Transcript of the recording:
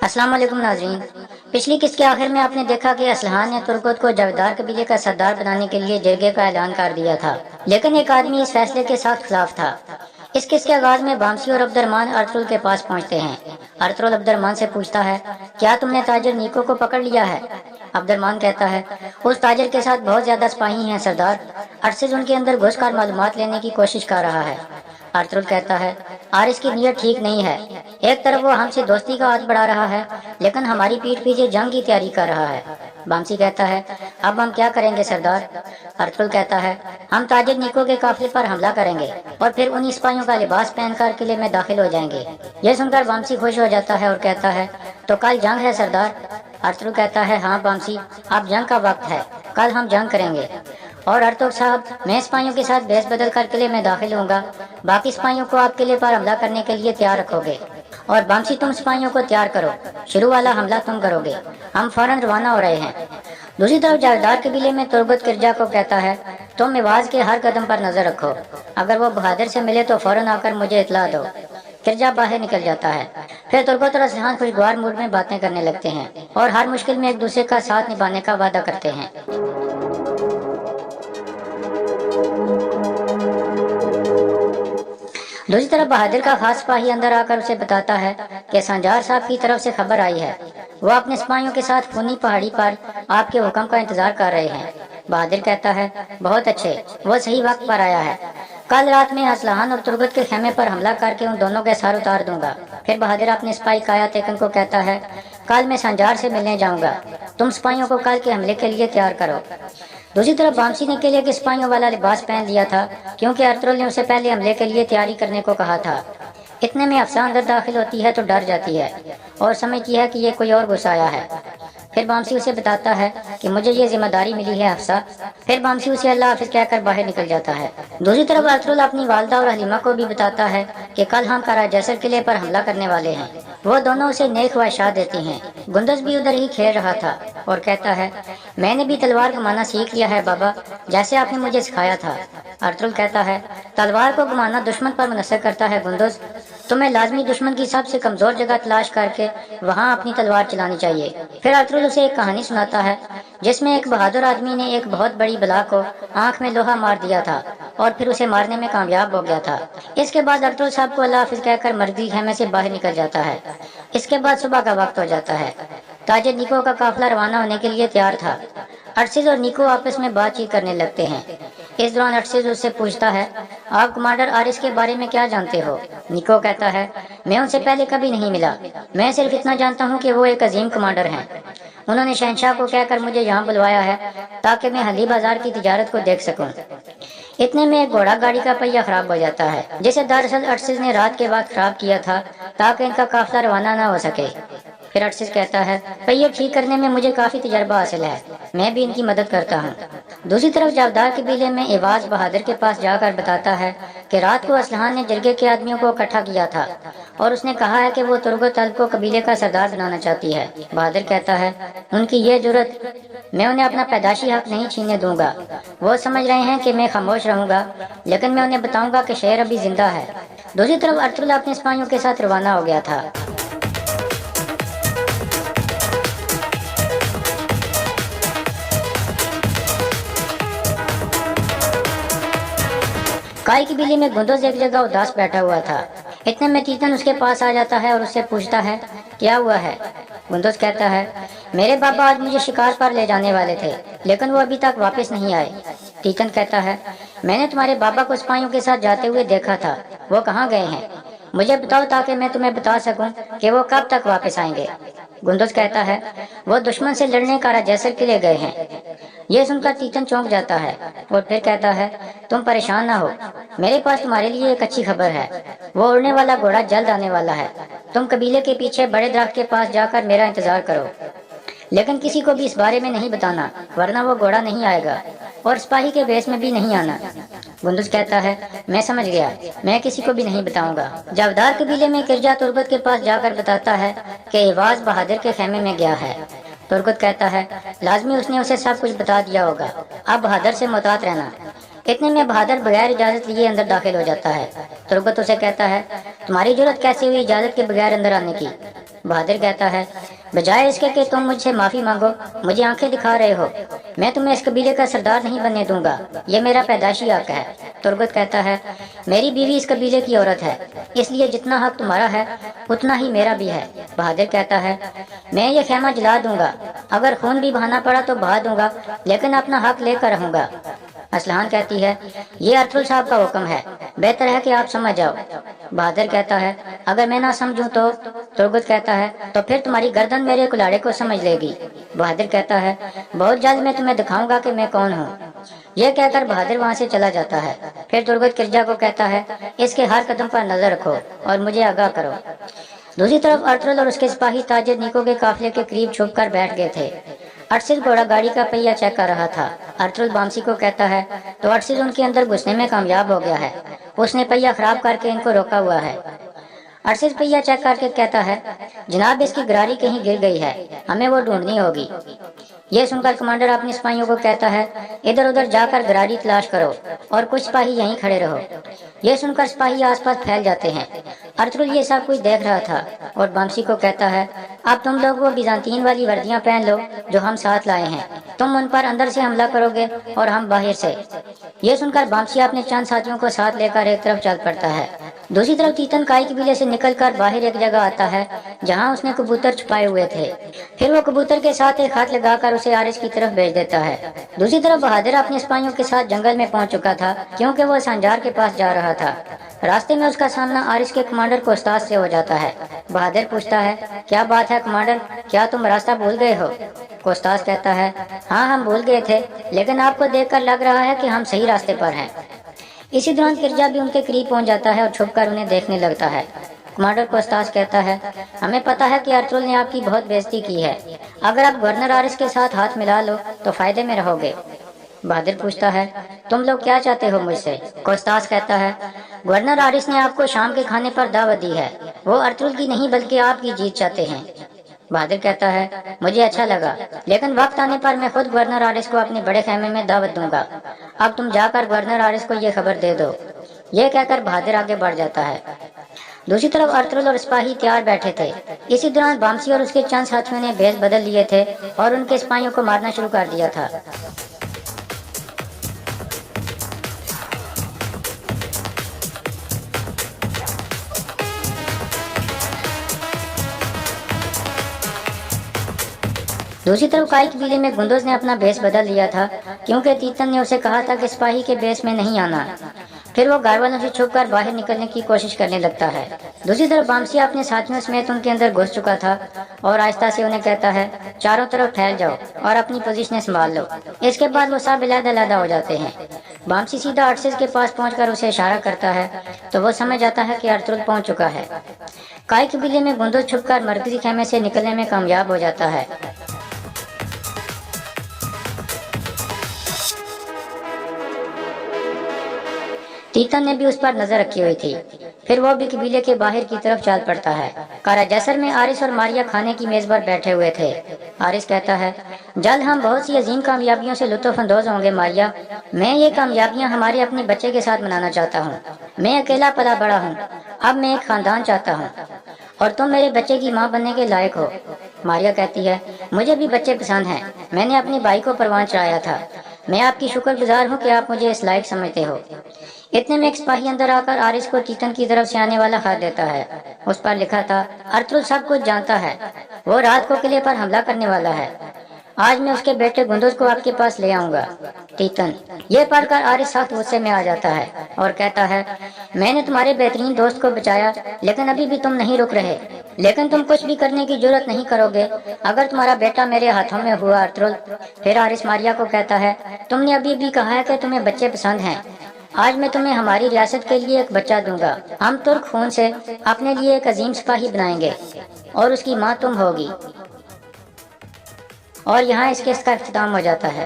السلام علیکم ناظرین۔ پچھلی قسط کے آخر میں آپ نے دیکھا کہ اسلحان نے ترگت کو جاویدار قبیلے کا سردار بنانے کے لیے جرگے کا اعلان کر دیا تھا، لیکن ایک آدمی اس فیصلے کے ساتھ خلاف تھا۔ اس قسط کے آغاز میں بامسی اور عبد الرحمن ارطغرل کے پاس پہنچتے ہیں۔ ارطغرل عبد الرحمن سے پوچھتا ہے، کیا تم نے تاجر نیکو کو پکڑ لیا ہے؟ عبد الرحمن کہتا ہے، اس تاجر کے ساتھ بہت زیادہ سپاہی ہیں سردار، ارسز ان کے اندر گھس کر معلومات لینے کی کوشش کر رہا ہے۔ ارطغرل کہتا ہے، آرس کی نیت ٹھیک نہیں ہے، ایک طرف وہ ہم سے دوستی کا ہاتھ بڑھا رہا ہے لیکن ہماری پیٹھ پیچھے جنگ کی تیاری کر رہا ہے۔ بامسی کہتا ہے، اب ہم کیا کریں گے سردار؟ ارطغرل کہتا ہے، ہم تاجر نیکو کے قافلے پر حملہ کریں گے اور پھر انہی سپاہیوں کا لباس پہن کر قلعے میں داخل ہو جائیں گے۔ یہ سن کر بامسی خوش ہو جاتا ہے اور کہتا ہے، تو کل جنگ ہے سردار؟ ارطغرل کہتا ہے، ہاں بامسی، اب جنگ کا وقت ہے، کل ہم جنگ کریں گے۔ اور ارطغرل صاحب، میں سپاہیوں کے ساتھ بیس بدل کر قلعے میں داخل ہوں گا، باقی سپاہیوں کو آپ قلعے پر حملہ کرنے کے لیے تیار رکھو گے۔ اور بامسی، تم سپاہیوں کو تیار کرو، شروع والا حملہ تم کرو گے، ہم فوراً روانہ ہو رہے ہیں۔ دوسری طرف جاویدار قبیلے میں ترگت کرجا کو کہتا ہے، تم ایواز کے ہر قدم پر نظر رکھو، اگر وہ بہادر سے ملے تو فوراً آ کر مجھے اطلاع دو۔ کرجا باہر نکل جاتا ہے۔ پھر ترگت اور اسلحان خوشگوار موڈ میں باتیں کرنے لگتے ہیں اور ہر مشکل میں ایک دوسرے کا ساتھ نبھانے کا وعدہ کرتے ہیں۔ دوسری طرف بہادر کا خاص سپاہی اندر آ کر اسے بتاتا ہے کہ سنجار صاحب کی طرف سے خبر آئی ہے، وہ اپنے سپاہیوں کے ساتھ خونی پہاڑی پر آپ کے حکم کا انتظار کر رہے ہیں۔ بہادر کہتا ہے، بہت اچھے، وہ صحیح وقت پر آیا ہے، کل رات میں اسلحان اور ترگت کے خیمے پر حملہ کر کے ان دونوں کے سر اتار دوں گا۔ پھر بہادر اپنے سپاہی کایا تیکن کو کہتا ہے، کل میں سنجار سے ملنے جاؤں گا، تم سپاہیوں کو کل کے حملے کے لیے تیار کرو۔ دوسری طرف بامسی نے قلعے کے سپاہیوں والا لباس پہن لیا تھا کیونکہ ارطغرل نے اسے پہلے حملے کے لیے تیاری کرنے کو کہا تھا۔ اتنے میں افسا اندر داخل ہوتی ہے تو ڈر جاتی ہے اور سمجھتی ہے کہ یہ کوئی اور گھس آیا ہے۔ پھر بامسی اسے بتاتا ہے کہ مجھے یہ ذمہ داری ملی ہے افسا۔ پھر بامسی اسے اللہ حافظ کہہ کر باہر نکل جاتا ہے۔ دوسری طرف ارطغرل اپنی والدہ اور حلیمہ کو بھی بتاتا ہے کہ کل ہم قلعہ جیسر قلعے پر حملہ کرنے والے ہیں۔ وہ دونوں اسے نیک خواہشات دیتی ہیں۔ گندز بھی ادھر ہی کھیل رہا تھا اور کہتا ہے، میں نے بھی تلوار گھمانا سیکھ لیا ہے بابا، جیسے آپ نے مجھے سکھایا تھا۔ ارطغرل کہتا ہے، تلوار کو گھمانا دشمن پر منحصر کرتا ہے گندز، تمہیں لازمی دشمن کی سب سے کمزور جگہ تلاش کر کے وہاں اپنی تلوار چلانی چاہیے۔ پھر ارطغرل اسے ایک کہانی سناتا ہے جس میں ایک بہادر آدمی نے ایک بہت بڑی بلا کو آنکھ میں لوہا مار دیا تھا اور پھر اسے مارنے میں کامیاب ہو گیا تھا۔ اس کے بعد ارطغرل صاحب کو اللہ حافظ کہہ کر مرغی خیمے سے باہر نکل جاتا ہے۔ اس کے بعد صبح کا وقت ہو جاتا ہے۔ تاجر نیکو کا قافلہ روانہ ہونے کے لیے تیار تھا۔ ارسز اور نیکو آپس میں بات چیت کرنے لگتے ہیں۔ اس دوران ارسز اس سے پوچھتا ہے، آپ کمانڈر آرس کے بارے میں کیا جانتے ہو؟ نیکو کہتا ہے، میں ان سے پہلے کبھی نہیں ملا، میں صرف اتنا جانتا ہوں کہ وہ ایک عظیم کمانڈر ہیں۔ انہوں نے شہنشاہ کو کہہ کر مجھے یہاں بلوایا ہے تاکہ میں حلی بازار کی تجارت کو دیکھ سکوں۔ اتنے میں ایک گھوڑا گاڑی کا پہیہ خراب ہو جاتا ہے جسے دراصل ارسز نے رات کے وقت خراب کیا تھا تاکہ ان کا قافلہ روانہ نہ ہو سکے۔ پھر ارسز کہتا ہے، پہیے ٹھیک کرنے میں مجھے کافی تجربہ حاصل ہے، میں بھی ان کی مدد کرتا ہوں۔ دوسری طرف جاویدار قبیلے میں ایواز بہادر کے پاس جا کر بتاتا ہے کہ رات کو اسلحان نے جرگے کے آدمیوں کو اکٹھا کیا تھا اور اس نے کہا ہے کہ وہ ترگت الب کو قبیلے کا سردار بنانا چاہتی ہے۔ بہادر کہتا ہے، ان کی یہ جرت، میں انہیں اپنا پیدائشی حق نہیں چھیننے دوں گا۔ وہ سمجھ رہے ہیں کہ میں خاموش رہوں گا لیکن میں انہیں بتاؤں گا کہ شیر ابھی زندہ ہے۔ دوسری طرف ارطغرل اپنے سپاہیوں کے ساتھ روانہ ہو گیا تھا۔ کائی قبیلے میں گندز ایک جگہ اداس بیٹھا ہوا تھا۔ اتنے میں تیتن اس کے پاس آ جاتا ہے اور اس سے پوچھتا ہے، کیا ہوا ہے؟ گندز کہتا ہے، میرے بابا آج مجھے شکار پر لے جانے والے تھے لیکن وہ ابھی تک واپس نہیں آئے۔ تیتن کہتا ہے، میں نے تمہارے بابا کو سپاہیوں کے ساتھ جاتے ہوئے دیکھا تھا، وہ کہاں گئے ہیں؟ مجھے بتاؤ تاکہ میں تمہیں بتا سکوں کہ وہ کب تک واپس آئیں گے۔ گندز کہتا ہے، وہ دشمن سے لڑنے قلعہ جیسر کے لیے گئے ہیں۔ یہ سن کر تیتن چونک جاتا ہے اور پھر کہتا ہے، تم پریشان نہ ہو، میرے پاس تمہارے لیے ایک اچھی خبر ہے، وہ اڑنے والا گھوڑا جلد آنے والا ہے، تم قبیلے کے پیچھے بڑے درخت کے پاس جا کر میرا انتظار کرو، لیکن کسی کو بھی اس بارے میں نہیں بتانا ورنہ وہ گھوڑا نہیں آئے گا اور سپاہی کے بیس میں بھی نہیں آنا۔ گندز کہتا ہے، میں سمجھ گیا، میں کسی کو بھی نہیں بتاؤں گا۔ جاویدار قبیلے میں کرجا ترگت کے پاس جا کر بتاتا ہے کہ ایواز بہادر کے خیمے میں گیا ہے۔ ترگت کہتا ہے، لازمی اس نے اسے سب کچھ بتا دیا ہوگا، اب بہادر سے محتاط رہنا۔ اتنے میں بہادر بغیر اجازت لیے اندر داخل ہو جاتا ہے۔ ترگت اسے کہتا ہے، تمہاری جرت کیسے ہوئی اجازت کے بغیر اندر آنے کی؟ بہادر کہتا ہے بجائے اس کے کہ تم مجھ سے معافی مانگو مجھے آنکھیں دکھا رہے ہو، میں تمہیں اس قبیلے کا سردار نہیں بننے دوں گا، یہ میرا پیدائشی حق ہے۔ ترگت کہتا ہے میری بیوی اس قبیلے کی عورت ہے، اس لیے جتنا حق تمہارا ہے اتنا ہی میرا بھی ہے۔ بہادر کہتا ہے میں یہ خیمہ جلا دوں گا، اگر خون بھی بہانا پڑا تو بہا دوں گا، لیکن اپنا حق لے کر رہوں گا۔ اسلحان کہتی ہے یہ ارطغرل صاحب کا حکم ہے، بہتر ہے کہ آپ سمجھ جاؤ۔ بہادر کہتا ہے اگر میں نہ سمجھوں تو؟ ترگت کہتا ہے تو پھر تمہاری گردن میرے کلاڑے کو سمجھ لے گی۔ بہادر کہتا ہے بہت جلد میں تمہیں دکھاؤں گا کہ میں کون ہوں۔ یہ کہہ کر بہادر وہاں سے چلا جاتا ہے۔ پھر ترگت کرجا کو کہتا ہے اس کے ہر قدم پر نظر رکھو اور مجھے آگاہ کرو۔ دوسری طرف ارطغرل اور اس کے سپاہی تاجر نیکو کے قافلے کے قریب چھپ کر بیٹھ گئے تھے۔ ارشد گھوڑا گاڑی کا پہیہ چیک کر رہا تھا۔ ارطغرل بامسی کو کہتا ہے تو ارشد ان کے اندر گھسنے میں کامیاب ہو گیا ہے، اس نے پہیہ خراب کر کے ان کو روکا ہوا ہے۔ ارشد پہیہ چیک کر کے کہتا ہے جناب اس کی گراری کہیں گر گئی ہے، ہمیں وہ ڈھونڈنی ہوگی۔ یہ سن کر کمانڈر اپنے سپاہیوں کو کہتا ہے ادھر ادھر جا کر گراری تلاش کرو اور کچھ سپاہی یہیں کھڑے رہو۔ یہ سن کر سپاہی آس پاس پھیل جاتے ہیں۔ ارطغرل یہ سب کچھ دیکھ رہا تھا اور بامسی کو کہتا ہے اب تم لوگ وہ بیزانتین والی وردیاں پہن لو جو ہم ساتھ لائے ہیں، تم ان پر اندر سے حملہ کرو گے اور ہم باہر سے۔ یہ سن کر بامسی اپنے چند ساتھیوں کو ساتھ لے کر ایک طرف چل پڑتا ہے۔ دوسری طرف تیتن کائی قبیلے سے نکل کر باہر ایک جگہ آتا ہے جہاں اس نے کبوتر چھپائے ہوئے تھے، پھر وہ کبوتر کے ساتھ ایک خط لگا کر اسے آرس کی طرف بھیج دیتا ہے۔ دوسری طرف بہادر اپنے سپاہیوں کے ساتھ جنگل میں پہنچ چکا تھا کیونکہ وہ سانجار کے پاس جا رہا تھا۔ راستے میں اس کا سامنا آرس کے کمانڈر کوستاس سے ہو جاتا ہے۔ بہادر پوچھتا ہے کیا بات ہے کمانڈر، کیا تم راستہ بھول گئے ہو؟ کوستاس کہتا ہے ہاں ہم بھول گئے تھے، لیکن آپ کو دیکھ کر لگ رہا ہے کہ ہم صحیح راستے پر ہیں۔ اسی دوران کرجا بھی ان کے قریب پہنچ جاتا ہے اور چھپ کر انہیں دیکھنے لگتا ہے۔ کمانڈر کوستاس کہتا ہے ہمیں پتا ہے کہ ارطغرل نے آپ کی بہت بےزتی کی ہے، اگر آپ گورنر آرس کے ساتھ ہاتھ ملا لو تو فائدے میں رہو گے۔ بہادر پوچھتا ہے تم لوگ کیا چاہتے ہو مجھ سے؟ کوستاس کہتا ہے گورنر آرس نے آپ کو شام کے کھانے پر دعوت دی ہے، وہ ارطغرل کی نہیں بلکہ آپ کی جیت چاہتے ہیں۔ بہادر کہتا ہے مجھے اچھا لگا، لیکن وقت آنے پر میں خود گورنر آرس کو اپنے بڑے خیمے میں دعوت دوں گا، اب تم جا کر گورنر آرس کو یہ خبر دے دو۔ یہ کہہ کر بہادر آگے بڑھ جاتا ہے۔ دوسری طرف ارطغرل اور سپاہی تیار بیٹھے تھے۔ اسی دوران بامسی اور اس کے چند ساتھیوں نے بھیس بدل لیے تھے اور ان کے سپاہیوں کو مارنا شروع کر دیا تھا۔ دوسری طرف کائی قبیلے میں گندوز نے اپنا بیس بدل لیا تھا کیونکہ تیتن نے اسے کہا تھا کہ سپاہی کے بیس میں نہیں آنا، پھر وہ گھر والوں سے چھپ کر باہر نکلنے کی کوشش کرنے لگتا ہے۔ دوسری طرف بامسی اپنے ساتھیوں سمیت ان کے اندر گھس چکا تھا اور آہستہ سے انہیں کہتا ہے چاروں طرف پھیل جاؤ اور اپنی پوزیشنیں سنبھال لو۔ اس کے بعد وہ سب علیحدہ علیحدہ ہو جاتے ہیں۔ بامسی سیدھا ارشد کے پاس پہنچ کر اسے اشارہ کرتا ہے تو وہ سمجھ جاتا ہے کہ ارطغرل پہنچ چکا ہے۔ کائی قبیلے میں گندوز چھپ کر مرکزی خیمے سے نکلنے میں کامیاب ہو جاتا ہے۔ تیتن نے بھی اس پر نظر رکھی ہوئی تھی، پھر وہ بھی قبیلے کے باہر کی طرف چل پڑتا ہے۔ کارا جسر میں آرس اور ماریا کھانے کی میز پر بیٹھے ہوئے تھے۔ آرس کہتا ہے جلد ہم بہت سی عظیم کامیابیوں سے لطف اندوز ہوں گے ماریا، میں یہ کامیابیاں ہمارے اپنے بچے کے ساتھ منانا چاہتا ہوں، میں اکیلا پلا بڑا ہوں، اب میں ایک خاندان چاہتا ہوں اور تم میرے بچے کی ماں بننے کے لائق ہو۔ ماریا کہتی ہے مجھے بھی بچے پسند ہیں، میں نے اپنے بھائی کو پروان چڑھایا تھا، میں آپ کی شکر گزار ہوں کہ آپ مجھے اس لائق سمجھتے ہو۔ اتنے میں ایک سپاہی اندر آ کر آرس کو تیتن کی طرف سے آنے والا خط دیتا ہے۔ اس پر لکھا تھا ارطغرل سب کچھ جانتا ہے، وہ رات کو قلعے پر حملہ کرنے والا ہے، آج میں اس کے بیٹے گندوز کو آپ کے پاس لے آؤں گا۔ تیتن یہ پڑھ کر آرس سخت غصے میں آ جاتا ہے اور کہتا ہے میں نے تمہارے بہترین دوست کو بچایا لیکن ابھی بھی تم نہیں رک رہے، لیکن تم کچھ بھی کرنے کی جرت نہیں کرو گے اگر تمہارا بیٹا میرے ہاتھوں میں ہوا ارطغرل۔ پھر آرس ماریا کو کہتا ہے تم نے ابھی بھی کہا ہے کہ تمہیں بچے پسند ہیں، آج میں تمہیں ہماری ریاست کے لیے ایک بچہ دوں گا، ہم ترک خون سے اپنے لیے ایک عظیم سپاہی بنائیں گے اور اس کی ماں تم ہوگی۔ اور یہاں اس کیس کا اختتام ہو جاتا ہے۔